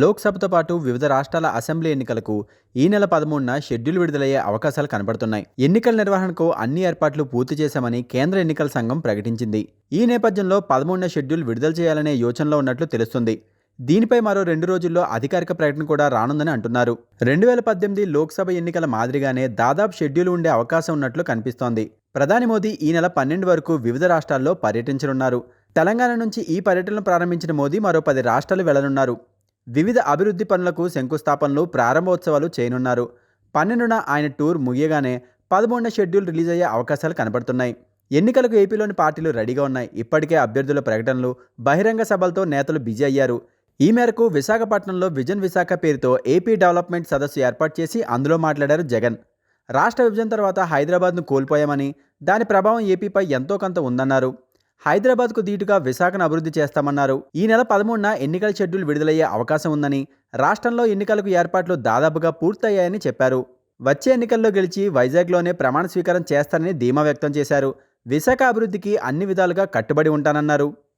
లోక్సభతో పాటు వివిధ రాష్ట్రాల అసెంబ్లీ ఎన్నికలకు ఈ నెల 13న షెడ్యూల్ విడుదలయ్యే అవకాశాలు కనబడుతున్నాయి. ఎన్నికల నిర్వహణకు అన్ని ఏర్పాట్లు పూర్తి చేశామని కేంద్ర ఎన్నికల సంఘం ప్రకటించింది. ఈ నేపథ్యంలో 13న షెడ్యూల్ విడుదల చేయాలనే యోచనలో ఉన్నట్లు తెలుస్తుంది. దీనిపై మరో 2 రోజుల్లో అధికారిక ప్రకటన కూడా రానుందని అంటున్నారు. 2018 లోక్సభ ఎన్నికల మాదిరిగానే దాదాపు షెడ్యూల్ ఉండే అవకాశం ఉన్నట్లు కనిపిస్తోంది. ప్రధాని మోదీ ఈ నెల 12 వరకు వివిధ రాష్ట్రాల్లో పర్యటించనున్నారు. తెలంగాణ నుంచి ఈ పర్యటనను ప్రారంభించిన మోదీ మరో 10 రాష్ట్రాలు వెళ్లనున్నారు. వివిధ అభివృద్ధి పనులకు శంకుస్థాపనలు, ప్రారంభోత్సవాలు చేయనున్నారు. 12న ఆయన టూర్ ముగియగానే 13న షెడ్యూల్ రిలీజ్ అయ్యే అవకాశాలు కనబడుతున్నాయి. ఎన్నికలకు ఏపీలోని పార్టీలు రెడీగా ఉన్నాయి. ఇప్పటికే అభ్యర్థుల ప్రకటనలు, బహిరంగ సభలతో నేతలు బిజీ అయ్యారు. ఈ మేరకు విశాఖపట్నంలో విజన్ విశాఖ పేరుతో ఏపీ డెవలప్మెంట్ సదస్సు ఏర్పాటు చేసి అందులో మాట్లాడారు జగన్. రాష్ట్ర విభజన తర్వాత హైదరాబాద్ను కోల్పోయామని, దాని ప్రభావం ఏపీపై ఎంతో కొంత ఉందన్నారు. హైదరాబాద్కు దీటుగా విశాఖను అభివృద్ధి చేస్తామన్నారు. ఈ నెల 13న ఎన్నికల షెడ్యూల్ విడుదలయ్యే అవకాశం ఉందని, రాష్ట్రంలో ఎన్నికలకు ఏర్పాట్లు దాదాపుగా పూర్తయ్యాయని చెప్పారు. వచ్చే ఎన్నికల్లో గెలిచి వైజాగ్లోనే ప్రమాణ స్వీకారం చేస్తారని ధీమా వ్యక్తం చేశారు. విశాఖ అభివృద్ధికి అన్ని విధాలుగా కట్టుబడి ఉంటానన్నారు.